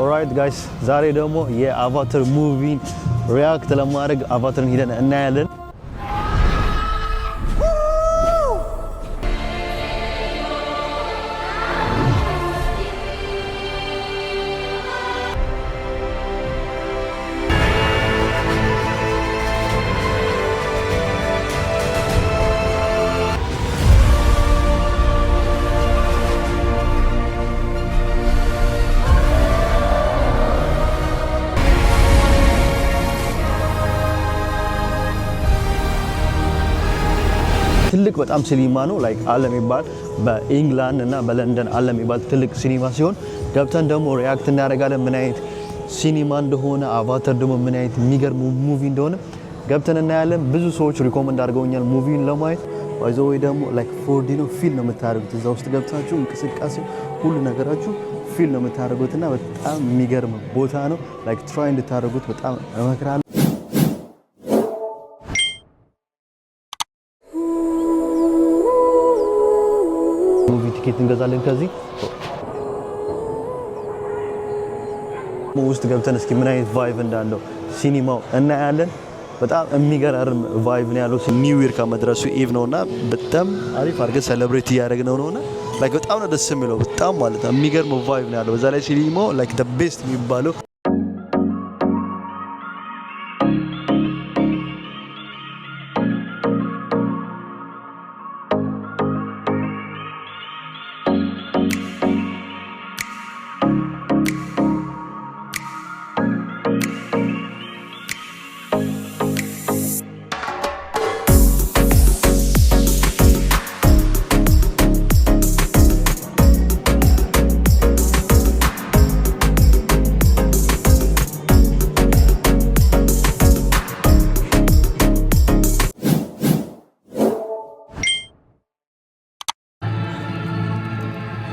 ኦልራይት ጋይስ ዛሬ ደግሞ የአቫተር ሙቪን ሪአክት ለማድረግ አቫተርን ሄደን እናያለን። ትልቅ በጣም ሲኒማ ነው ላይክ ዓለም ይባል በኢንግላንድ እና በለንደን ዓለም ይባል ትልቅ ሲኒማ ሲሆን ገብተን ደግሞ ሪአክት እናደርጋለን ምን አይነት ሲኒማ እንደሆነ አቫተር ደግሞ ምን አይነት የሚገርም ሙቪ እንደሆነ ገብተን እናያለን። ብዙ ሰዎች ሪኮመንድ አድርገውኛል ሙቪን ለማየት ባይዘው ወይ ደግሞ ላይክ 4D ነው ፊል ነው የምታደርጉት እዛ ውስጥ ገብታችሁ እንቅስቃሴው ሁሉ ነገራችሁ ፊል ነው የምታደርጉትና በጣም የሚገርም ቦታ ነው ላይክ ትራይ እንድታደርጉት በጣም እመክራለሁ። ሙቪ ቲኬት እንገዛለን ከዚህ ውስጥ ገብተን እስኪ ምን አይነት ቫይብ እንዳለው ሲኒማው እናያለን። በጣም የሚገርም ቫይብ ነው ያለው። ኒው ኢየር ከመድረሱ ኢቭ ነውና በጣም አሪፍ አድርገን ሴሌብሬት እያደረግነው ነውና ላይክ በጣም ነው ደስ የሚለው በጣም ማለት ነው የሚገርም ቫይብ ነው ያለው። በዛ ላይ ሲኒማው ላይክ the best የሚባለው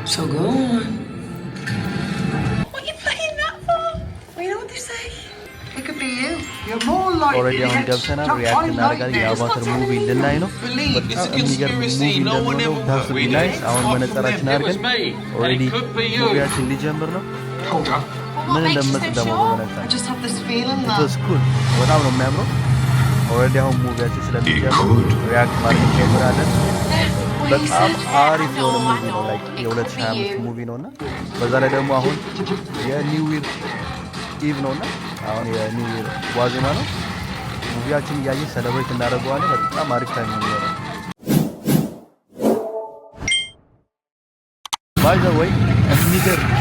So go on. What are you playing that for? We know what they say. It could be you. You're more likely already on ገብተናል ሪአክት እናደርጋለን። የአቫተር ሙቪ ልናይ ነው። በጣም የሚገርም ሙቪ እንደሆነ ታስ ቢ ናይስ። አሁን መነጽራችን አድርገን ኦልሬዲ ሙቪያችን ሊጀምር ነው። ምን እንደምመስል ደግሞ መነጽር I just have this feeling that it's cool በጣም ነው የሚያምረው። ኦልሬዲ አሁን ሙቪያችን ስለሚጀምር ሪአክት ማድረግ እንጀምራለን። በጣም አሪፍ የሆነ ሙቪ ነው ላይክ የ2025 ሙቪ ነውና በዛ ላይ ደግሞ አሁን የኒው ኢየር ኢቭ ነውና አሁን የኒው ኢየር ዋዜማ ነው። ሙቪያችን እያየን ሴሌብሬት እናደርገዋለን። በጣም አሪፍ ታይም ነው የሚሆነው። ባይ ዘ ወይ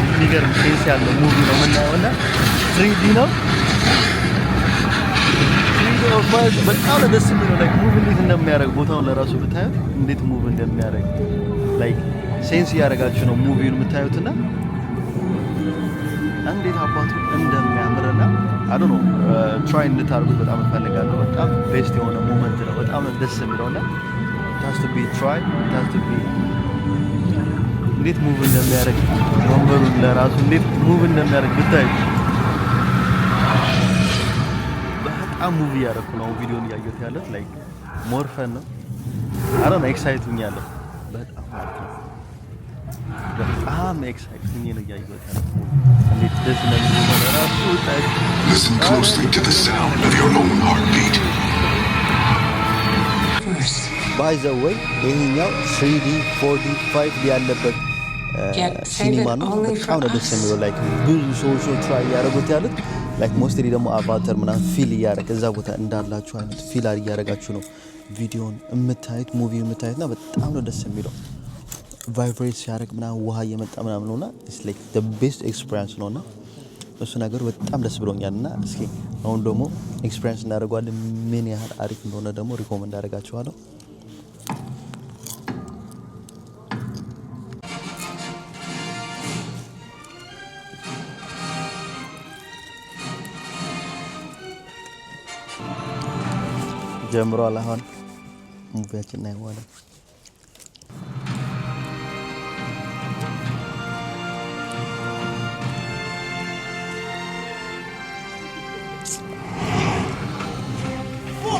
የሚገርም ሴንስ ያለው ሙቪ ነው የምናየውና 3D ነው በጣም ደስ የሚለው ላይክ ሙቭ እንዴት እንደሚያደርግ ቦታውን ለራሱ ብታዩት እንዴት ሙቭ እንደሚያደርግ ላይክ ሴንስ ያደርጋችሁ ነው ሙቪውን የምታዩትና እንዴት አባቱ እንደሚያምርና አይ ዶንት ኖ ትራይ እንድታደርጉት በጣም እፈልጋለሁ። በጣም ቤስት የሆነ ሞመንት ነው። በጣም ደስ የሚለውና ታስት ቢ ትራይ ታስት ቢ እንዴት ሙቭ እንደሚያደርግ ወንበሩን ለራሱ እንዴት ሙቭ እንደሚያደርግ ብታዩት በጣም ሙቪ ያደረኩ ነው ቪዲዮን ያየሁት ያለው ላይክ ሞር ፈን ነው። አረ ነው ኤክሳይቲንግ ያለው በጣም ማለት ነው። በጣም ኤክሳይቲንግ ነው ያየሁት ያለው እንዴት ደስ እንደሚል ራሱ ታይት Listen closely to the sound of your own heartbeat. By the way ይሄኛው 3D 4D 5D ያለበት ሲኒማ ነው። በጣም ነው ደስ የሚለው ላይክ ብዙ ሰዎች ትራይ ያደረጉት ያሉት ላይክ ሞስትሊ ደግሞ አቫተር ምናምን ፊል እያደረገ እዛ ቦታ እንዳላችሁ አይነት ፊል እያደረጋችሁ ነው ቪዲዮን የምታዩት ሙቪ የምታዩትና በጣም ነው ደስ የሚለው ቫይብሬት ሲያደርግ ምናምን ውሃ እየመጣ ምናምን ነውና ኢትስ ላይክ the best experience ነውና እሱ ነገር በጣም ደስ ብሎኛልና እስኪ አሁን ደግሞ ኤክስፒሪየንስ እናደርጋለን ምን ያህል አሪፍ እንደሆነ ደግሞ ሪኮመንድ አደርጋችኋለሁ። ጀምሯል አሁን ሙቪያችን ነው ያለው።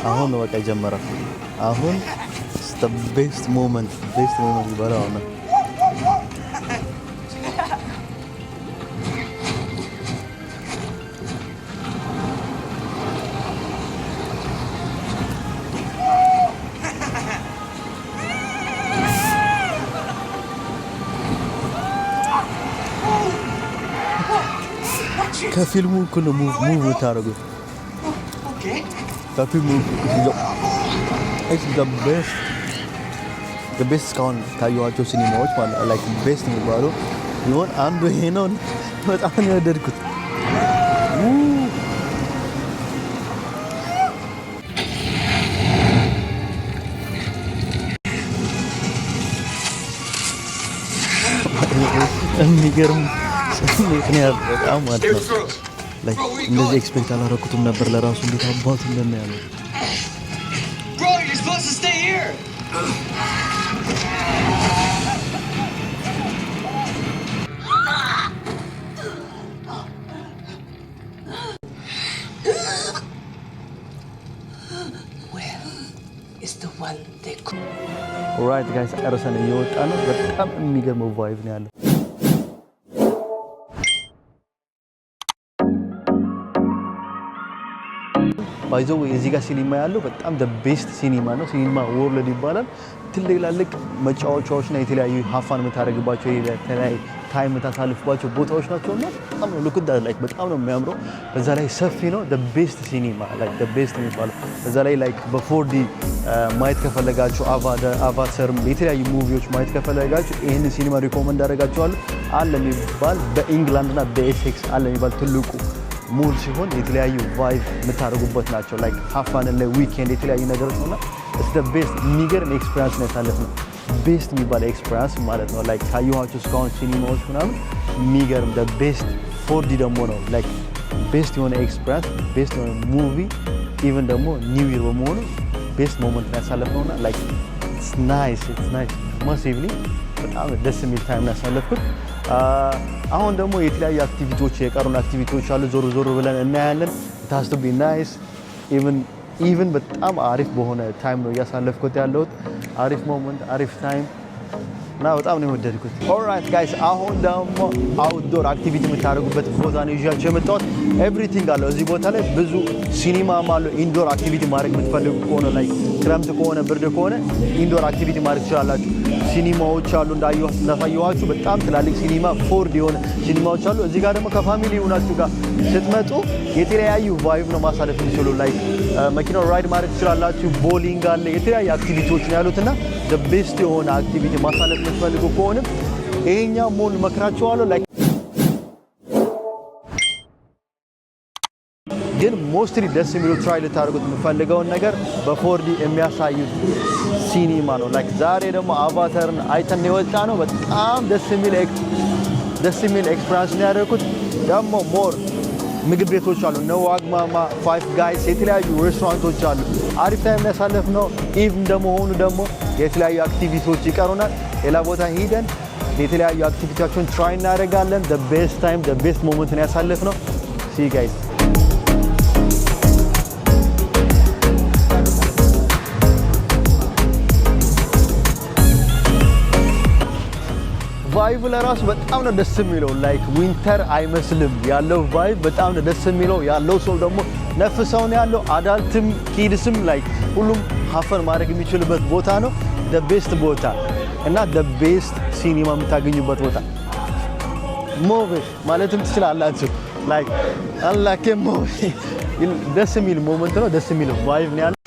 አሁን ነው በቃ ጀመረው። አሁን the best moment ይባላል ነው ከፊልሙ እኩል ሙቭ የምታደርጉት ከፊልሙ it's the best እስካሁን ካየኋቸው ሲኒማዎች ማለት ላይክ ቤስት የሚባለው ይሆን አንዱ ይሄ ነው። በጣም ነው የወደድኩት። የሚገርም ስሜት ነው ያለው በጣም ማለት ነው። ላይክ እንደዚህ ኤክስፔክት አላደረኩትም ነበር ለራሱ እንዴት አባቱ እንደሚያለው ኦልራይት ጋይስ ጨርሰን እየወጣ ነው። በጣም የሚገርመው ቫይብ ነው ያለው። ባይዘው እዚህ ጋር ሲኒማ ያለው በጣም the best ሲኒማ ነው። ሲኒማ ወርልድ ይባላል። ትልልቅ መጫወቻዎችና የተለያዩ ሀፋን የምታደርግባቸው የተለያዩ ታይም የምታሳልፍባቸው ቦታዎች ናቸውና በጣም ነው ልኩት ላይክ በጣም ነው የሚያምረው። በዛ ላይ ሰፊ ነው። the best ሲኒማ ላይክ the best የሚባለው በዛ ላይ ላይክ በ4D ማየት ከፈለጋችሁ አቫተር የተለያዩ ሙቪዎች ማየት ከፈለጋችሁ ይሄንን ሲኒማ ሪኮመንድ አደርጋችኋለሁ። አለ የሚባል በኢንግላንድና በኤሴክስ አለ የሚባል ትልቁ ሙል ሲሆን የተለያዩ ቫይብ የምታደርጉበት ናቸው። ላይክ ሀፋን ላይ ዊኬንድ የተለያዩ ነገሮች ነውና it's the best የሚገርም ኤክስፒሪያንስ ነው ያሳለፍነው። ቤስት የሚባል ኤክስፒሪያንስ ማለት ነው። ላይክ ካየኋቸው እስካሁን ሲኒማዎች ምናምን የሚገርም the best 4D ደግሞ ነው። ላይክ ቤስት የሆነ ኤክስፒሪያንስ ቤስት የሆነ ሙቪ ኢቭን ደግሞ ኒው ይር በመሆኑ ቤስት ሞመንት ነው ያሳለፍነውና ላይክ it's nice ማሲቭሊ በጣም ደስ የሚል ታይም ነው ያሳለፍኩት። አሁን ደግሞ የተለያዩ አክቲቪቲዎች የቀሩን አክቲቪቲዎች አሉ። ዞር ብለን እናያለን። it has to be nice even በጣም አሪፍ በሆነ ታይም ነው እያሳለፍኩት ያለሁት። አሪፍ ሞመንት አሪፍ ታይም እና በጣም ነው የወደድኩት። ኦልራይት ጋይስ አሁን ደግሞ አውትዶር አክቲቪቲ የምታደርጉበት ቦታ ነው ይዣችሁ የመጣሁት። ኤቭሪቲንግ አለው እዚህ ቦታ ላይ ብዙ ሲኒማም አለው። ኢንዶር አክቲቪቲ ማድረግ የምትፈልጉ ከሆነ ላይ ክረምት ከሆነ ብርድ ከሆነ ኢንዶር አክቲቪቲ ማድረግ ትችላላችሁ። ሲኒማዎች አሉ እንዳሳየኋችሁ በጣም ትላልቅ ሲኒማ 4D የሆነ ሲኒማዎች አሉ። እዚህ ጋር ደግሞ ከፋሚሊ ሆናችሁ ጋር ስትመጡ የተለያዩ ቫይብ ነው ማሳለፍ የሚችሉ ላይ መኪናው ራይድ ማድረግ ትችላላችሁ። ቦሊንግ አለ የተለያዩ አክቲቪቲዎች ነው ያሉትና the best የሆነ አክቲቪቲ ማሳለፍ የምትፈልጉ ከሆነ ይሄኛው ሞል መክራችኋለሁ። ላይክ ግን ሞስትሊ ደስ የሚሉ ትራይ ልታደርጉት የምፈልገውን ነገር በ4D የሚያሳዩት ሲኒማ ነው። ላይክ ዛሬ ደግሞ አቫተርን አይተን የወጣ ነው። በጣም ደስ የሚል ኤክስፒሪያንስ ነው ያደረኩት። ደግሞ ሞር ምግብ ቤቶች አሉ እነ ዋግማማ ፋይቭ ጋይስ የተለያዩ ሬስቶራንቶች አሉ። አሪፍ ታይም ያሳለፍነው ኢቭን ደግሞ ሆኑ ደግሞ የተለያዩ አክቲቪቲዎች ይቀሩናል። ሌላ ቦታ ሄደን የተለያዩ አክቲቪቲዎችን ትራይ እናደርጋለን። the best time the best moment ነው ያሳለፍነው። see you guys ቫይብ ለራሱ በጣም ነው ደስ የሚለው። ላይክ ዊንተር አይመስልም ያለው ቫይብ በጣም ነው ደስ የሚለው። ያለው ሰው ደግሞ ነፍሰው ነው ያለው። አዳልትም ኪድስም ላይክ ሁሉም ሀፈን ማድረግ የሚችልበት ቦታ ነው። the best ቦታ እና the best ሲኒማ የምታገኙበት ቦታ ሙቪ ማለትም ትችላላችሁ። ላይክ አላከ ሙቪ ደስ የሚል ሞመንት ነው። ደስ የሚል ቫይብ ነው ያለው።